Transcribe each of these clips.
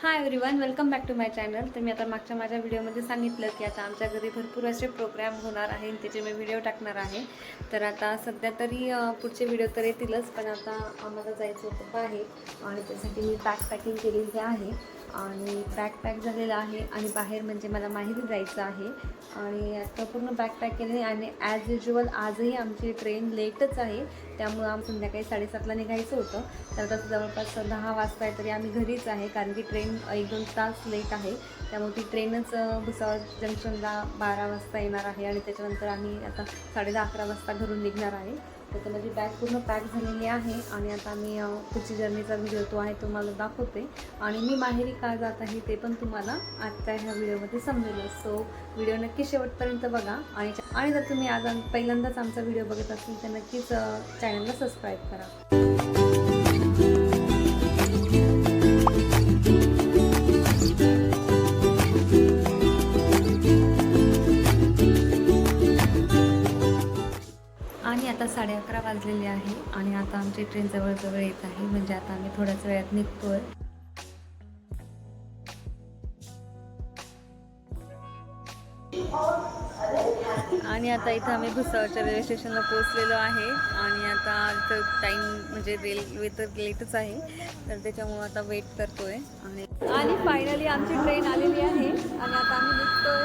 High everyone, welcome back to my channel. तर मी आता मागच्या माझ्या व्हिडिओमध्ये सांगितलं की आता आमच्या घरी भरपूर असे प्रोग्राम होणार आहे आणि त्याचे मी व्हिडिओ टाकणार आहे. तर आता सध्या तरी पुढचे व्हिडिओ तर येतीलच, पण आता आम्हाला जायचं होतं बाहेर आणि त्यासाठी मी पॅकिंग केलेली आहे आणि पॅक झालेलं आहे आणि बाहेर म्हणजे मला माहेरी जायचं आहे आणि आता पूर्ण पॅक केले आणि ॲज युज्युअल आजही आमची ट्रेन लेटच आहे. त्यामुळं आम्ही संध्याकाळी 7:30ला निघायचं होतं. तर आता जवळपास 10 वाजता आहे तरी आम्ही घरीच आहे, कारण की ट्रेन 1-2 तास लेट आहे. त्यामुळे ती ट्रेनच भुसावळ जंक्शनला 12 वाजता येणार आहे आणि त्याच्यानंतर आम्ही आता 10:30-11 वाजता घरून निघणार आहे. तर माझी बॅग पूर्ण पॅक झालेली आहे आणि आता मी पुढची जर्नीचा व्हिडिओ तो आहे तुम्हाला दाखवते आणि मी माहेरी का जात आहे ते पण तुम्हाला आजच्या ह्या व्हिडिओमध्ये समजेल. सो व्हिडिओ नक्की शेवटपर्यंत बघा आणि जर तुम्ही आज पहिल्यांदाच आमचा व्हिडिओ बघत असेल तर नक्कीच चॅनलला सबस्क्राईब करा. आणि आता 11:30 वाजलेले आहे आणि आता आमची ट्रेन जवळ येत आहे, म्हणजे आता आम्ही थोड्याच वेळात निघतोय. आणि आता इथं आम्ही भुसावळच्या रेल्वे स्टेशनला पोहोचलेलो आहे आणि आता इथं टाईम म्हणजे रेल्वे तर लेटच आहे, तर त्याच्यामुळं आता वेट करतोय आणि फायनली आमची ट्रेन आलेली आहे आणि आता आम्ही निघतोय.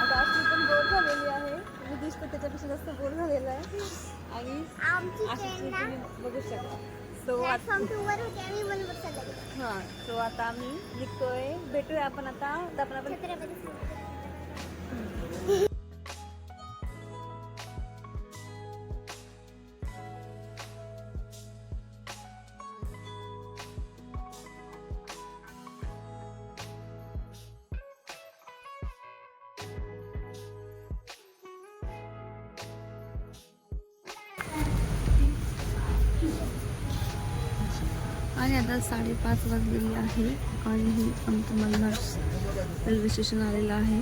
आता अशी पण बोर झालेली आहे, विदेश तर त्याच्यापेक्षा जास्त बोर झालेला आहे आणि तुम्ही बघू शकता. सो आता आम्ही निघतोय. भेटूया आपण आता. आणि आता 5:30 वाजलेली आहे आणि ही आमचं मलनाड रेल्वे स्टेशन आलेलं आहे.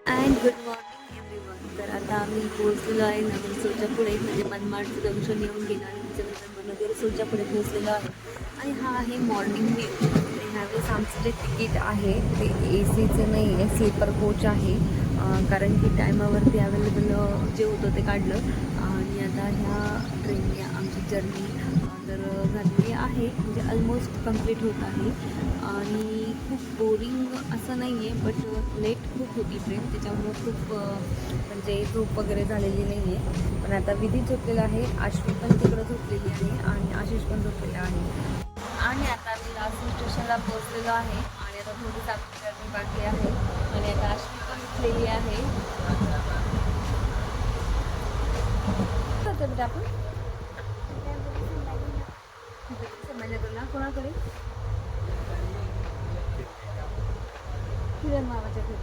And good morning everyone. तर आता आम्ही पोहोचलेलो आहे नगरसूरच्या पुढे, म्हणजे मनमाडचं जंक्शन येऊन गेलं आणि त्याच्यानंतर नगरसूरच्या पुढे पोहोचलेलो आहे आणि हा आहे मॉर्निंग व्ह्यू. ह्यावेळेस आमचं जे तिकीट आहे ते AC नाही आहे, स्लीपर कोच आहे, कारण की टायमावरती अवेलेबल जे होतं ते काढलं आणि आता ह्या ट्रेनने आमची जर्नी तर झालेली आहे, म्हणजे ऑलमोस्ट कंप्लीट होत आहे आणि खूप बोरिंग असं नाही आहे, बट लेट खूप होती ट्रेन, त्याच्यामुळं खूप म्हणजे झोप वगैरे झालेली नाही आहे. पण आता विधी झोपलेला आहे, आश्वी पण तिकडं झोपलेली आहे आणि आशिष पण झोपलेला आहे. आणि आता मी लासूर स्टेशनला पोहोचलेलो आहे आणि आता थोडीच आपली जर्नी बाकी आहे आणि आता आश्वी पण उठलेली आहे. बेटा आपण संभाजीनगरला कोणाकडे? किरण मामाच्या घरी.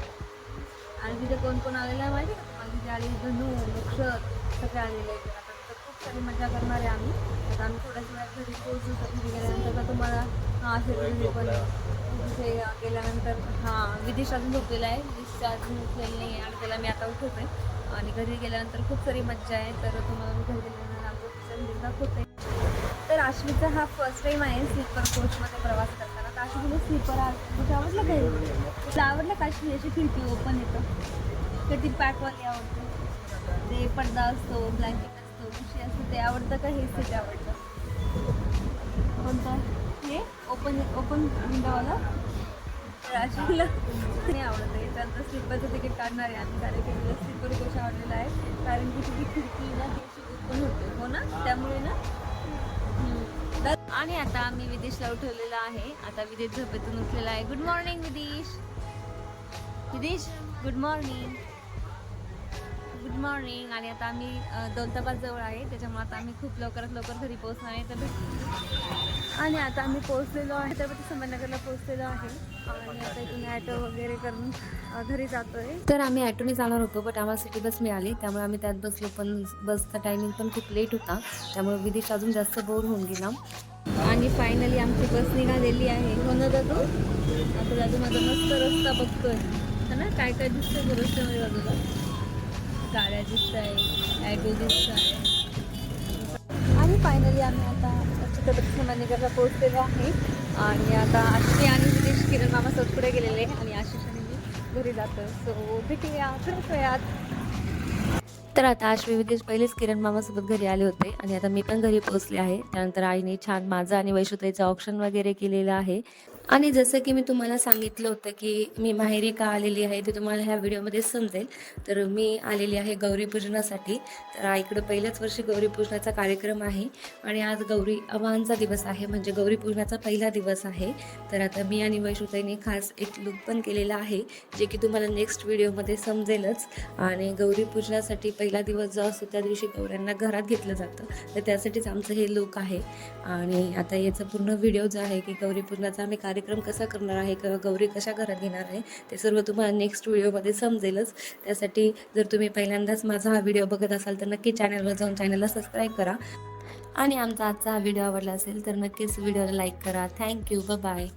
आणि तिथे कोण कोण आलेलं आहे माहिती का? माझी आली धनू, नक्षत सगळे आलेले आहेत. आता तर खूप सारी मजा करणार आहे आम्ही. आता आम्ही थोड्याच वेळात घरी पोहोचू. घरी गेल्यानंतर तर तुम्हाला असेल पण तिथे गेल्यानंतर विदेश अजून झोपलेला आहे, विदेशचा अजून उठलेलं नाही आहे आणि त्याला मी आता उठवते आणि घरी गेल्यानंतर खूप सारी मज्जा आहे. तर तुम्हाला मी घरी गेल्यानंतर आमचं व्हिडिओ दाखवते. तर आश्वीचा हा फर्स्ट टाईम आहे स्लीपर कोचमध्ये प्रवास करताना. तर आश्वी तुला स्लीपर आवडलं का? तुला आवडलं का आश्वी? अशी खिडकी ओपन येतं तर ती पॅकवाली आवडतं, ते पडदा असतो, ब्लँकेट असतो, उशी असतो, ते आवडतं का हे सीट आवडतं? कोणतं? हे ओपन विंडोवाला? तर आश्वीला नाही आवडतं. याच्यानंतर स्लीपरचं तिकीट काढणार आहे आम्ही, कारण की तिला स्लीपर कोच आवडलेला आहे, कारण की तिची खिडकी ना ती ओपन होते, हो ना, त्यामुळे ना. आणि आता आम्ही विदेशला उठवलेला आहे. आता विदेश झोपेतून उठलेला आहे. गुड मॉर्निंग विदेश. विदेश गुड मॉर्निंग. Good morning. आणि आता आम्ही दौलताबाद जवळ आहे, त्याच्यामुळे आता आम्ही खूप लवकरात लवकर घरी पोहोचणार आहे. तर आणि आता आम्ही पोहोचलेलो आहे, छत्रपती संभाजीनगरला पोहोचलेलो आहे आणि आता इथून ॲटो वगैरे करून घरी जातोय. तर आम्ही ॲटोने जाणार होतो, बट आम्हाला सिटी बस मिळाली, त्यामुळे आम्ही त्यात बसलो, पण बसचा टायमिंग पण खूप लेट होता, त्यामुळे विदेश अजून जास्त बोर होऊन गेला. आणि फायनली आमची बस निघालेली आहे. हो ना दादू? आता दादू माझा मस्त रस्ता बघतोय है ना, काय काय दिसतंय रस्त्यामध्ये बाजूला. गाड्या दिसत आहे, ॲटो दिसत आहे आणि फायनली आम्ही आता छत्रपती संभाजीनगरला पोहोचलेलो आहे आणि आता आशिष आणि विदेश किरण मामा सोबत पुढे गेलेले आणि आशिष आणि मी घरी जातो. सो भेटूया थोड्याच वेळात. तर आता आश्वी विदेश पहिलेच किरण मामासोबत घरी आले होते आणि आता मी पण घरी पोहोचले आहे. त्यानंतर आईने छान माझं आणि वैशुताईचं ऑप्शन वगैरे केलेलं आहे. आणि जसं की मी तुम्हाला सांगितलं होतं की मी माहेरी का आलेली आहे ते तुम्हाला ह्या व्हिडिओमध्ये समजेल. तर मी आलेली आहे गौरीपूजनासाठी. तर आईकडं पहिल्याच वर्षी गौरीपूजनाचा कार्यक्रम आहे आणि आज गौरी आवाहनचा दिवस आहे, म्हणजे गौरीपूजनाचा पहिला दिवस आहे. तर आता मी आणि वैशुताईने खास एक लुक पण केलेला आहे, जे की तुम्हाला नेक्स्ट व्हिडिओमध्ये समजेलच. आणि गौरीपूजनासाठी पहिला दिवस जो असतो त्या दिवशी गौऱ्यांना घरात घेतलं जातं, तर त्यासाठीच आमचं हे लुक आहे. आणि आता याचा पूर्ण व्हिडिओ जो आहे की गौरीपूजनाचा आम्ही कार्यक्रम कसा करणार आहे किंवा गौरी कशा घरात घेणार आहे ते सर्व तुम्हाला नेक्स्ट व्हिडिओमध्ये समजेलच. त्यासाठी जर तुम्ही पहिल्यांदाच माझा हा व्हिडिओ बघत असाल तर नक्की चॅनलवर जाऊन चॅनलला सबस्क्राईब करा आणि आमचा आजचा हा व्हिडिओ आवडला असेल तर नक्कीच व्हिडिओला लाईक करा. थँक्यू. बाय.